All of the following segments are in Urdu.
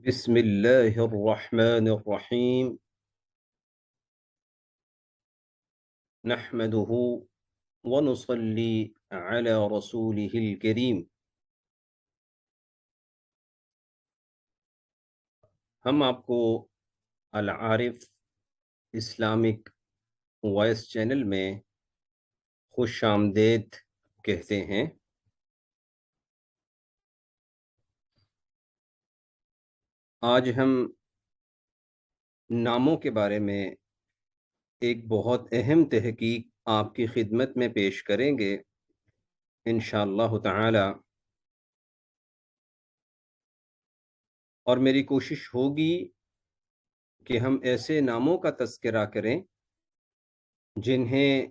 بسم الله الرحمن الرحيم. نحمده ونصلي على رسوله الكريم. ہم آپ کو العارف اسلامک وائس چینل میں خوش آمدید کہتے ہیں۔ آج ہم ناموں کے بارے میں ایک بہت اہم تحقیق آپ کی خدمت میں پیش کریں گے انشاءاللہ تعالی، اور میری کوشش ہوگی کہ ہم ایسے ناموں کا تذکرہ کریں جنہیں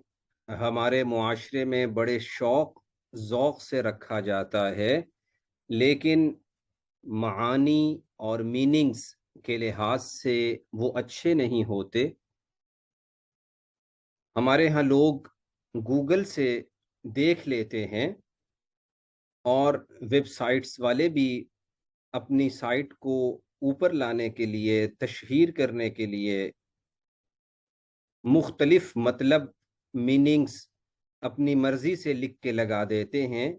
ہمارے معاشرے میں بڑے شوق ذوق سے رکھا جاتا ہے، لیکن معانی اور میننگز کے لحاظ سے وہ اچھے نہیں ہوتے۔ ہمارے ہاں لوگ گوگل سے دیکھ لیتے ہیں، اور ویب سائٹس والے بھی اپنی سائٹ کو اوپر لانے کے لیے، تشہیر کرنے کے لیے مختلف مطلب میننگز اپنی مرضی سے لکھ کے لگا دیتے ہیں،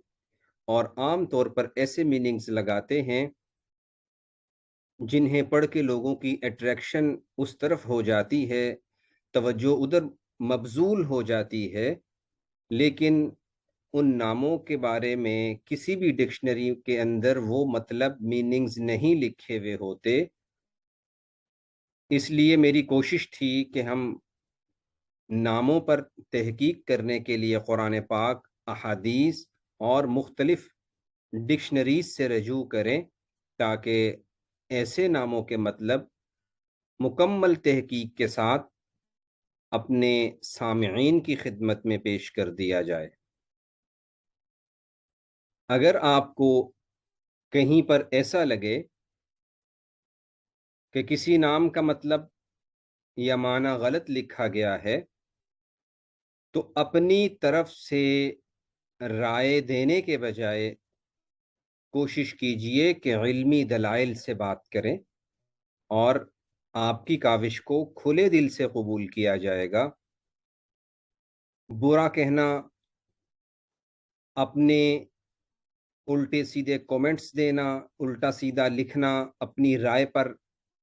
اور عام طور پر ایسے میننگز لگاتے ہیں جنہیں پڑھ کے لوگوں کی اٹریکشن اس طرف ہو جاتی ہے، توجہ ادھر مبذول ہو جاتی ہے، لیکن ان ناموں کے بارے میں کسی بھی ڈکشنری کے اندر وہ مطلب میننگز نہیں لکھے ہوئے ہوتے۔ اس لیے میری کوشش تھی کہ ہم ناموں پر تحقیق کرنے کے لیے قرآن پاک، احادیث اور مختلف ڈکشنریز سے رجوع کریں، تاکہ ایسے ناموں کے مطلب مکمل تحقیق کے ساتھ اپنے سامعین کی خدمت میں پیش کر دیا جائے۔ اگر آپ کو کہیں پر ایسا لگے کہ کسی نام کا مطلب یا معنی غلط لکھا گیا ہے، تو اپنی طرف سے رائے دینے کے بجائے کوشش کیجئے کہ علمی دلائل سے بات کریں، اور آپ کی کاوش کو کھلے دل سے قبول کیا جائے گا۔ برا کہنا، اپنے الٹے سیدھے کومنٹس دینا، الٹا سیدھا لکھنا، اپنی رائے پر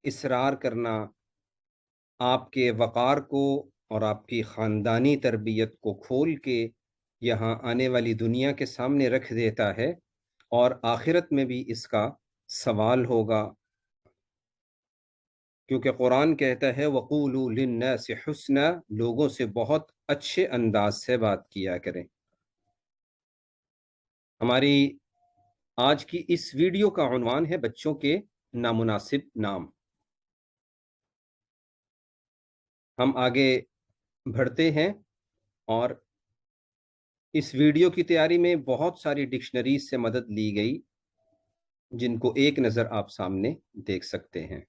اصرار کرنا آپ کے وقار کو اور آپ کی خاندانی تربیت کو کھول کے یہاں آنے والی دنیا کے سامنے رکھ دیتا ہے، اور آخرت میں بھی اس کا سوال ہوگا، کیونکہ قرآن کہتا ہے وَقُولُوا لِلنَّاسِ حُسْنًا، لوگوں سے بہت اچھے انداز سے بات کیا کریں۔ ہماری آج کی اس ویڈیو کا عنوان ہے بچوں کے نامناسب نام۔ ہم آگے بڑھتے ہیں، اور اس ویڈیو کی تیاری میں بہت ساری ڈکشنریز سے مدد لی گئی، جن کو ایک نظر آپ سامنے دیکھ سکتے ہیں۔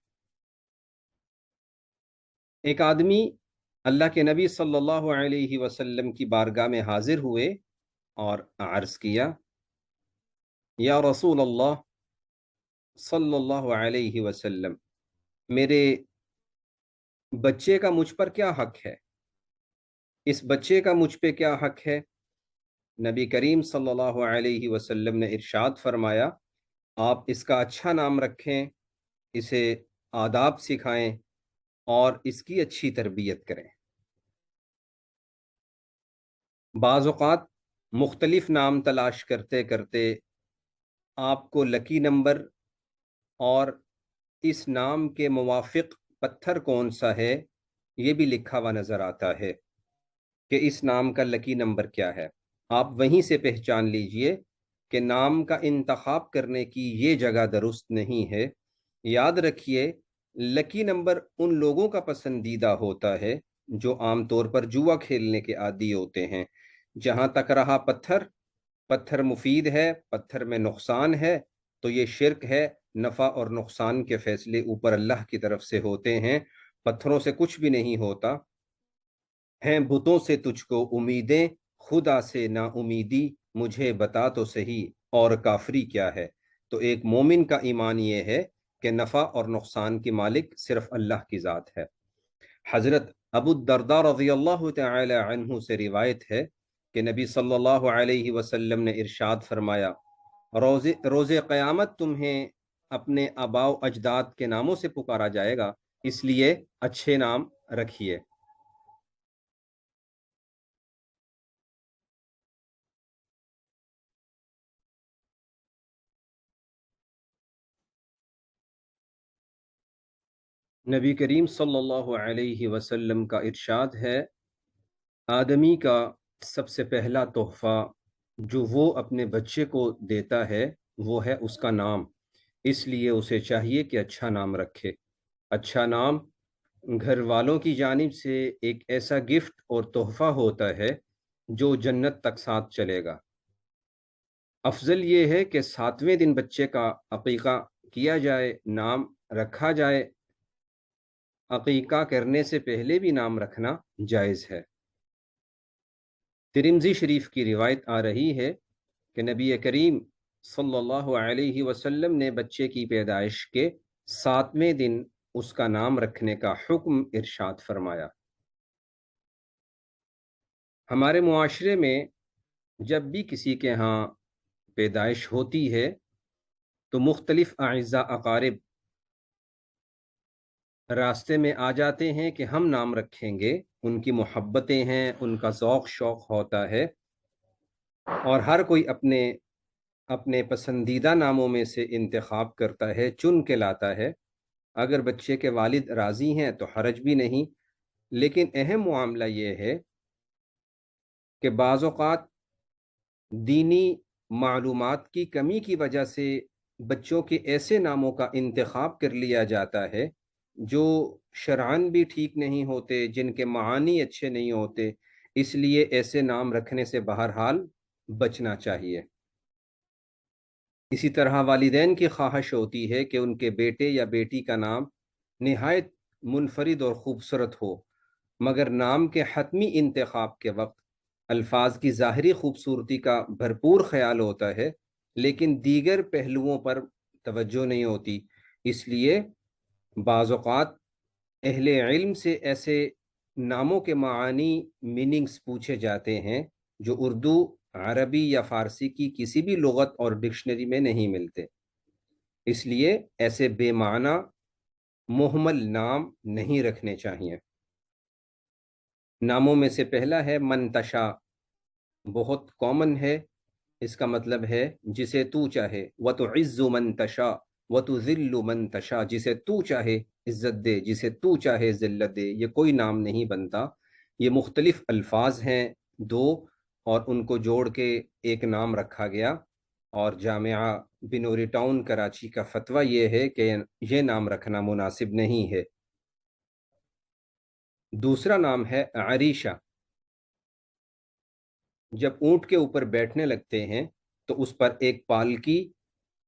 ایک آدمی اللہ کے نبی صلی اللہ علیہ وسلم کی بارگاہ میں حاضر ہوئے اور عرض کیا، یا رسول اللہ صلی اللہ علیہ وسلم، میرے بچے کا مجھ پر کیا حق ہے؟ اس بچے کا مجھ پہ کیا حق ہے؟ نبی کریم صلی اللہ علیہ وسلم نے ارشاد فرمایا، آپ اس کا اچھا نام رکھیں، اسے آداب سکھائیں اور اس کی اچھی تربیت کریں۔ بعض اوقات مختلف نام تلاش کرتے کرتے آپ کو لکی نمبر اور اس نام کے موافق پتھر کون سا ہے یہ بھی لکھا ہوا نظر آتا ہے کہ اس نام کا لکی نمبر کیا ہے۔ آپ وہیں سے پہچان لیجئے کہ نام کا انتخاب کرنے کی یہ جگہ درست نہیں ہے۔ یاد رکھیے، لکی نمبر ان لوگوں کا پسندیدہ ہوتا ہے جو عام طور پر جوا کھیلنے کے عادی ہوتے ہیں۔ جہاں تک رہا پتھر مفید ہے، پتھر میں نقصان ہے، تو یہ شرک ہے۔ نفع اور نقصان کے فیصلے اوپر اللہ کی طرف سے ہوتے ہیں، پتھروں سے کچھ بھی نہیں ہوتا۔ ہیں بتوں سے تجھ کو امیدیں، خدا سے نا امیدی، مجھے بتا تو صحیح اور کافری کیا ہے۔ تو ایک مومن کا ایمان یہ ہے کہ نفع اور نقصان کی مالک صرف اللہ کی ذات ہے۔ حضرت ابو الدرداء رضی اللہ تعالی عنہ سے روایت ہے کہ نبی صلی اللہ علیہ وسلم نے ارشاد فرمایا، روز قیامت تمہیں اپنے آباء و اجداد کے ناموں سے پکارا جائے گا، اس لیے اچھے نام رکھیے۔ نبی کریم صلی اللہ علیہ وسلم کا ارشاد ہے، آدمی کا سب سے پہلا تحفہ جو وہ اپنے بچے کو دیتا ہے وہ ہے اس کا نام، اس لیے اسے چاہیے کہ اچھا نام رکھے۔ اچھا نام گھر والوں کی جانب سے ایک ایسا گفٹ اور تحفہ ہوتا ہے جو جنت تک ساتھ چلے گا۔ افضل یہ ہے کہ 7ویں دن بچے کا عقیقہ کیا جائے، نام رکھا جائے۔ عقیقہ کرنے سے پہلے بھی نام رکھنا جائز ہے۔ ترمذی شریف کی روایت آ رہی ہے کہ نبی کریم صلی اللہ علیہ وسلم نے بچے کی پیدائش کے 7ویں دن اس کا نام رکھنے کا حکم ارشاد فرمایا۔ ہمارے معاشرے میں جب بھی کسی کے ہاں پیدائش ہوتی ہے تو مختلف اعزاء اقارب راستے میں آ جاتے ہیں کہ ہم نام رکھیں گے، ان کی محبتیں ہیں، ان کا ذوق شوق ہوتا ہے، اور ہر کوئی اپنے پسندیدہ ناموں میں سے انتخاب کرتا ہے، چن کے لاتا ہے۔ اگر بچے کے والد راضی ہیں تو حرج بھی نہیں، لیکن اہم معاملہ یہ ہے کہ بعض اوقات دینی معلومات کی کمی کی وجہ سے بچوں کے ایسے ناموں کا انتخاب کر لیا جاتا ہے جو شرعاً بھی ٹھیک نہیں ہوتے، جن کے معانی اچھے نہیں ہوتے، اس لیے ایسے نام رکھنے سے بہرحال بچنا چاہیے۔ اسی طرح والدین کی خواہش ہوتی ہے کہ ان کے بیٹے یا بیٹی کا نام نہایت منفرد اور خوبصورت ہو، مگر نام کے حتمی انتخاب کے وقت الفاظ کی ظاہری خوبصورتی کا بھرپور خیال ہوتا ہے، لیکن دیگر پہلوؤں پر توجہ نہیں ہوتی۔ اس لیے بعض اوقات اہل علم سے ایسے ناموں کے معانی میننگز پوچھے جاتے ہیں جو اردو، عربی یا فارسی کی کسی بھی لغت اور ڈکشنری میں نہیں ملتے، اس لیے ایسے بے معنی مہمل نام نہیں رکھنے چاہیے۔ ناموں میں سے پہلا ہے منتشا، بہت کامن ہے، اس کا مطلب ہے جسے تو چاہے، وَتُعِزُّ مَن تَشَاءُ وَتُذِلُّ مَن تَشَاء، جسے تو چاہے عزت دے، جسے تو چاہے ذلت دے۔ یہ کوئی نام نہیں بنتا، یہ مختلف الفاظ ہیں دو، اور ان کو جوڑ کے ایک نام رکھا گیا، اور جامعہ بنوری ٹاؤن کراچی کا فتویٰ یہ ہے کہ یہ نام رکھنا مناسب نہیں ہے۔ دوسرا نام ہے عریشہ۔ جب اونٹ کے اوپر بیٹھنے لگتے ہیں تو اس پر ایک پالکی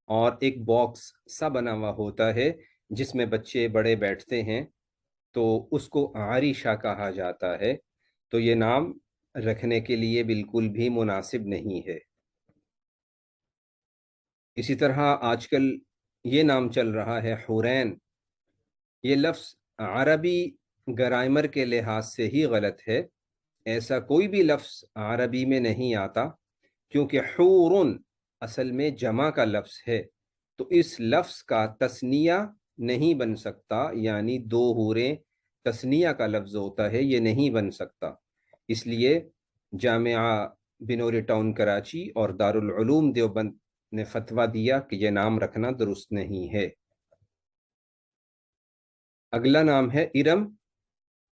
اور ایک باکس سا بنا ہوا ہوتا ہے جس میں بچے بڑے بیٹھتے ہیں، تو اس کو عریشہ کہا جاتا ہے۔ تو یہ نام رکھنے کے لیے بالکل بھی مناسب نہیں ہے۔ اسی طرح آج کل یہ نام چل رہا ہے حورین۔ یہ لفظ عربی گرامر کے لحاظ سے ہی غلط ہے، ایسا کوئی بھی لفظ عربی میں نہیں آتا، کیونکہ حورن اصل میں جمع کا لفظ ہے، تو اس لفظ کا تثنیہ نہیں بن سکتا، یعنی دو حوریں تثنیہ کا لفظ ہوتا ہے، یہ نہیں بن سکتا۔ اس لیے جامعہ بنوری ٹاؤن کراچی اور دارالعلوم دیوبند نے فتویٰ دیا کہ یہ نام رکھنا درست نہیں ہے۔ اگلا نام ہے ارم۔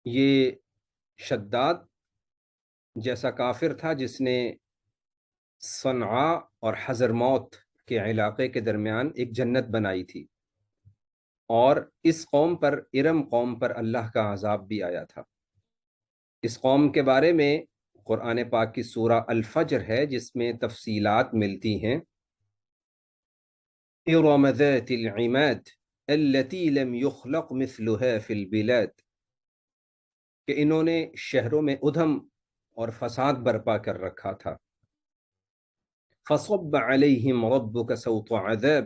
یہ شداد جیسا کافر تھا جس نے صنعاء اور حضرموت کے علاقے کے درمیان ایک جنت بنائی تھی، اور اس قوم پر، ارم قوم پر، اللہ کا عذاب بھی آیا تھا۔ اس قوم کے بارے میں قرآن پاک کی سورہ الفجر ہے جس میں تفصیلات ملتی ہیں۔ ارم ذات العماد التي لم يخلق مثلها في البلاد، کہ انہوں نے شہروں میں ادھم اور فساد برپا کر رکھا تھا۔ فصب علیہم ربک سوط عذاب،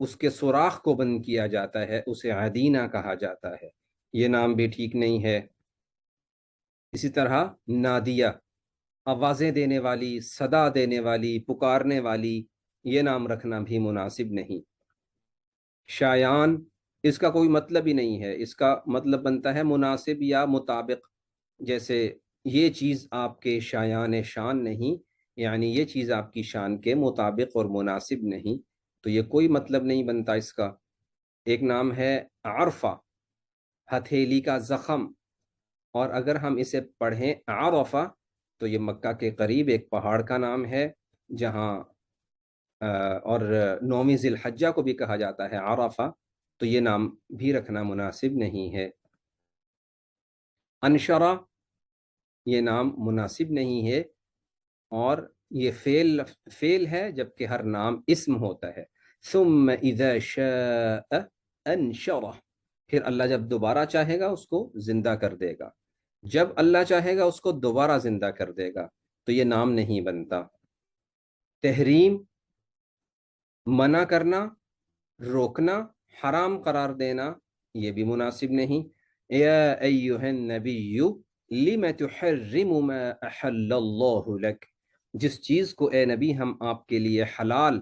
اس کے سوراخ کو بند کیا جاتا ہے اسے عدینہ کہا جاتا ہے، یہ نام بھی ٹھیک نہیں ہے۔ اسی طرح نادیہ، آوازیں دینے والی، صدا دینے والی، پکارنے والی، یہ نام رکھنا بھی مناسب نہیں۔ شایان، اس کا کوئی مطلب ہی نہیں ہے، اس کا مطلب بنتا ہے مناسب یا مطابق، جیسے یہ چیز آپ کے شایان شان نہیں، یعنی یہ چیز آپ کی شان کے مطابق اور مناسب نہیں، تو یہ کوئی مطلب نہیں بنتا اس کا۔ ایک نام ہے عرفہ، ہتھیلی کا زخم، اور اگر ہم اسے پڑھیں عرفہ تو یہ مکہ کے قریب ایک پہاڑ کا نام ہے جہاں اور 9ویں ذی الحجہ کو بھی کہا جاتا ہے عرفہ، تو یہ نام بھی رکھنا مناسب نہیں ہے۔ انشرہ، یہ نام مناسب نہیں ہے، اور یہ فعل ہے جبکہ ہر نام اسم ہوتا ہے۔ ثم اذا شاء انشرہ، پھر اللہ جب دوبارہ چاہے گا اس کو زندہ کر دے گا، جب اللہ چاہے گا اس کو دوبارہ زندہ کر دے گا، تو یہ نام نہیں بنتا۔ تحریم، منع کرنا، روکنا، حرام قرار دینا، یہ بھی مناسب نہیں۔ یا ایہا النبی لم تحرم ما احل اللہ لک، جس چیز کو اے نبی ہم آپ کے لیے حلال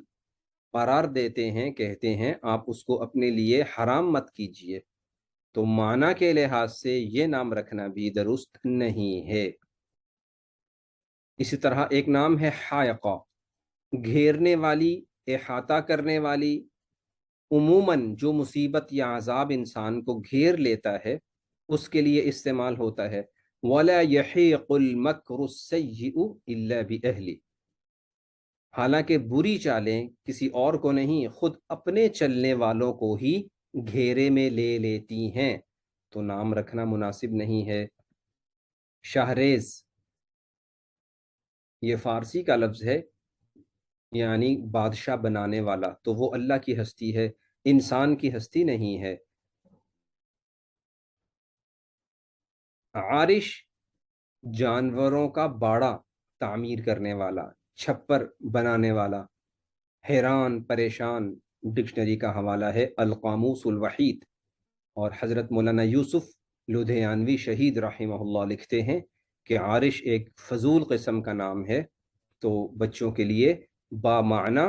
قرار دیتے ہیں، کہتے ہیں آپ اس کو اپنے لیے حرام مت کیجئے، تو معنی کے لحاظ سے یہ نام رکھنا بھی درست نہیں ہے۔ اسی طرح ایک نام ہے حائقہ، گھیرنے والی، احاطہ کرنے والی، عموماً جو مصیبت یا عذاب انسان کو گھیر لیتا ہے اس کے لیے استعمال ہوتا ہے۔ وَلَا يَحِيقُ الْمَكْرُ السَّيِّئُ إِلَّا بِأَهْلِ، حالانکہ بری چالیں کسی اور کو نہیں، خود اپنے چلنے والوں کو ہی گھیرے میں لے لیتی ہیں، تو نام رکھنا مناسب نہیں ہے۔ شاہریز، یہ فارسی کا لفظ ہے، یعنی بادشاہ بنانے والا، تو وہ اللہ کی ہستی ہے، انسان کی ہستی نہیں ہے۔ عارش، جانوروں کا باڑا تعمیر کرنے والا، چھپر بنانے والا۔ حیران، پریشان، ڈکشنری کا حوالہ ہے القاموس الوحید، اور حضرت مولانا یوسف لدھیانوی شہید رحمہ اللہ لکھتے ہیں کہ عارش ایک فضول قسم کا نام ہے، تو بچوں کے لیے بامعنی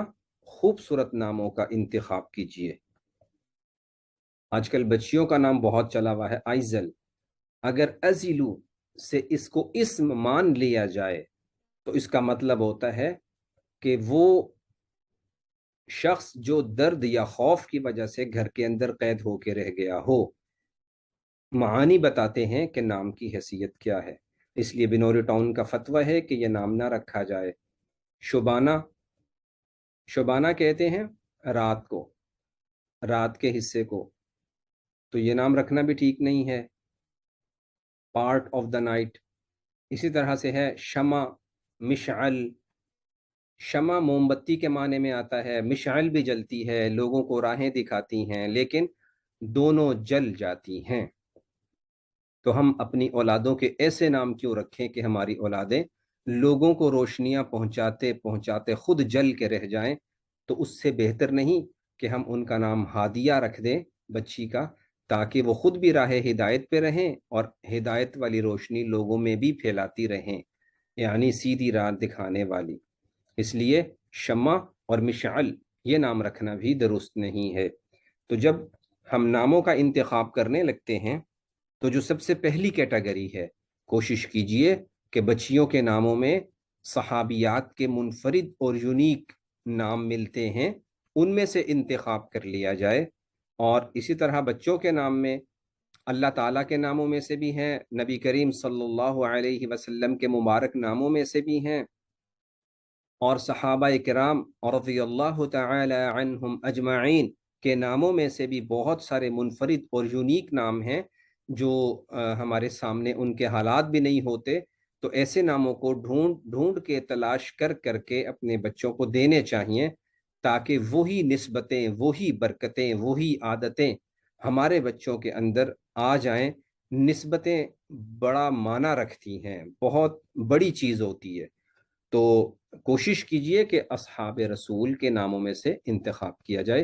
خوبصورت ناموں کا انتخاب کیجیے۔ آج کل بچیوں کا نام بہت چلا ہوا ہے، آئزل، اگر ازلو سے اس کو اسم مان لیا جائے تو اس کا مطلب ہوتا ہے کہ وہ شخص جو درد یا خوف کی وجہ سے گھر کے اندر قید ہو کے رہ گیا ہو۔ معانی بتاتے ہیں کہ نام کی حیثیت کیا ہے، اس لیے بنوری ٹاؤن کا فتویٰ ہے کہ یہ نام نہ رکھا جائے۔ شبانہ، شبانہ کہتے ہیں رات کو، رات کے حصے کو، تو یہ نام رکھنا بھی ٹھیک نہیں ہے، پارٹ آف دا نائٹ۔ اسی طرح سے ہے شمع، مشعل، شمع موم بتی کے معنی میں آتا ہے، مشعل بھی جلتی ہے، لوگوں کو راہیں دکھاتی ہیں، لیکن دونوں جل جاتی ہیں۔ تو ہم اپنی اولادوں کے ایسے نام کیوں رکھیں کہ ہماری اولادیں لوگوں کو روشنیاں پہنچاتے پہنچاتے خود جل کے رہ جائیں؟ تو اس سے بہتر نہیں کہ ہم ان کا نام ہادیہ رکھ دیں بچی کا، تاکہ وہ خود بھی راہ ہدایت پہ رہیں اور ہدایت والی روشنی لوگوں میں بھی پھیلاتی رہیں، یعنی سیدھی راہ دکھانے والی۔ اس لیے شمع اور مشعل یہ نام رکھنا بھی درست نہیں ہے۔ تو جب ہم ناموں کا انتخاب کرنے لگتے ہیں تو جو سب سے پہلی کیٹیگری ہے، کوشش کیجئے کہ بچیوں کے ناموں میں صحابیات کے منفرد اور یونیک نام ملتے ہیں، ان میں سے انتخاب کر لیا جائے، اور اسی طرح بچوں کے نام میں اللہ تعالیٰ کے ناموں میں سے بھی ہیں، نبی کریم صلی اللہ علیہ وسلم کے مبارک ناموں میں سے بھی ہیں، اور صحابہ کرام رضی اللہ تعالی عنہم اجمعین کے ناموں میں سے بھی بہت سارے منفرد اور یونیک نام ہیں جو ہمارے سامنے ان کے حالات بھی نہیں ہوتے، تو ایسے ناموں کو ڈھونڈ کے تلاش کر کر کے اپنے بچوں کو دینے چاہیے، تاکہ وہی نسبتیں، وہی برکتیں، وہی عادتیں ہمارے بچوں کے اندر آ جائیں۔ نسبتیں بڑا معنی رکھتی ہیں، بہت بڑی چیز ہوتی ہے، تو کوشش کیجئے کہ اصحاب رسول کے ناموں میں سے انتخاب کیا جائے۔